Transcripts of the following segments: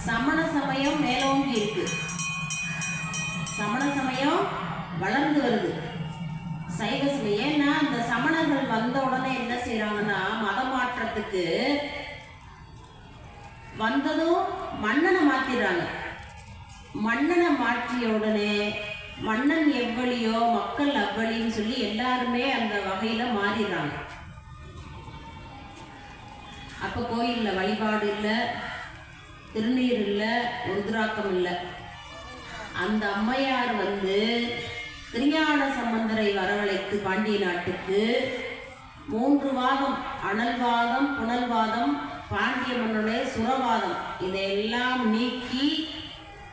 சமண சமயம் மேலோங்கி இருக்கு. சமண சமயம் வளர்ந்து வருது. சைவ சமயம் ஏன்னா அந்த சமணர்கள் வந்த உடனே என்ன செய்யறாங்கன்னா, மதமாற்றத்துக்கு வந்ததும் மன்னனை மாத்திடுறாங்க. மன்னனை மாற்றிய உடனே மன்னன் எவ்வளியோ மக்கள் அவ்வளின்னு சொல்லி எல்லாருமே அந்த வகையில மாறிடுறாங்க. அப்ப கோயில்ல வழிபாடு இல்லை, திருநீர் இல்லை, ருத்ராக்கம் இல்லை. அந்த அம்மையார் திருஞான சம்பந்தரை வரவழைத்து பாண்டிய நாட்டுக்கு 3 வாதம், அனல்வாதம், புனல்வாதம், பாண்டிய மன்னனுடைய சுரவாதம், இதையெல்லாம் நீக்கி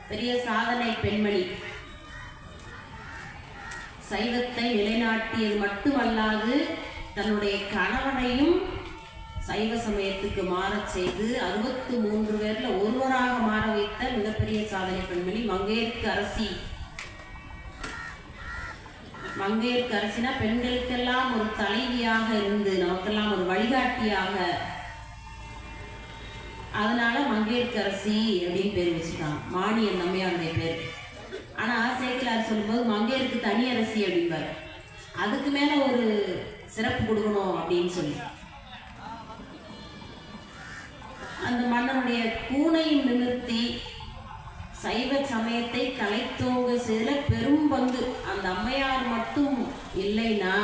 பெரிய சாதனை பெண்மணி. சைவத்தை நிலைநாட்டியது மட்டுமல்லாது தன்னுடைய கணவனையும் சைவ சமயத்துக்கு மாறச் செய்து 63 பேர்ல ஒருவராக மாற வைத்த மிகப்பெரிய சாதனை பெண்மணி மங்கையர்க்கு அரசி. மங்கையர்க்கு அரசினா பெண்களுக்கெல்லாம் ஒரு தலைவியாக இருந்து நமக்கெல்லாம் ஒரு வழிகாட்டியாக, அதனால மங்கையர்க்கு அரசி அப்படின்னு பேர் வச்சுட்டாங்க. மாணி அந்த அம்மையாருடைய பேர். ஆனா சேக்கிலார் சொல்லும்போது மங்கையருக்கு தனி அரசி அப்படிம்பார். அதுக்கு மேல ஒரு சிறப்பு கொடுக்கணும் அப்படின்னு சொல்லி அந்த மன்னனுடைய கூனையும் நிமிர்த்தி சைவ சமயத்தை கலைத்தோங்க செய்த பெரும் பங்கு அந்த அம்மையார் மட்டும் இல்லைன்னா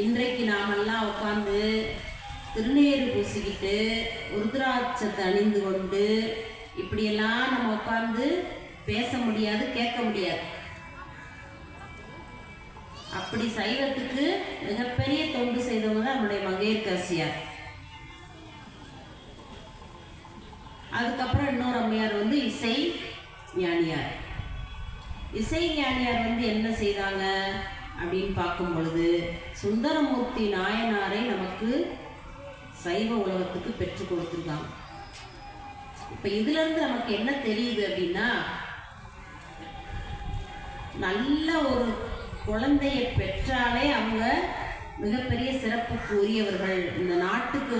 இன்றைக்கு நாமெல்லாம் உட்காந்து திருநீறு பூசிக்கிட்டு ருத்ராட்சத்தை அணிந்து கொண்டு இப்படியெல்லாம் நம்ம உட்காந்து பேச முடியாது, கேட்க முடியாது. அப்படி சைவத்துக்கு மிகப்பெரிய தொண்டு செய்தவங்க தான் நம்முடைய மங்கையர்க்கு அரசியார். அதுக்கப்புறம் இன்னொரு அம்மையார் இசை ஞானியார். இசை ஞானியார் என்ன செய்தாங்க அப்படின்னு பார்க்கும் பொழுது, சுந்தரமூர்த்தி நாயனாரை நமக்கு சைவ உலகத்துக்கு பெற்றுக் கொடுத்துருக்காங்க. இப்ப இதுல இருந்து நமக்கு என்ன தெரியுது அப்படின்னா, நல்ல ஒரு குழந்தையை பெற்றாலே அவங்க மிகப்பெரிய சிறப்புக்கு உரியவர்கள். இந்த நாட்டுக்கு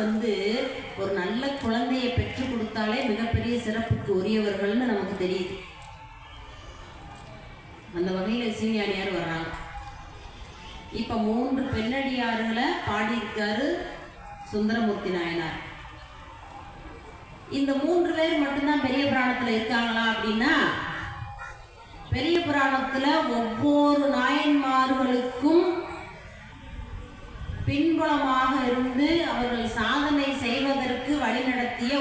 ஒரு நல்ல குழந்தையை பெற்றுக் கொடுத்தாலே மிகப்பெரிய சிறப்புக்கு உரியவர்கள்னு நமக்கு தெரியுது. அந்த வகையில் இசைஞானியார் வர்றாங்க. இப்ப 3 பெண்ணடியார்களை பாடியிருக்காரு சுந்தரமூர்த்தி நாயனார். இந்த 3 பேர் மட்டும்தான் பெரிய புராணத்துல இருக்காங்களா அப்படின்னா, பெரிய புராணத்துல ஒவ்வொரு நாயன்மார்களுக்கும் பின்புலமாக இருந்து அவர்கள் சாதனை செய்வதற்கு வழிநடத்திய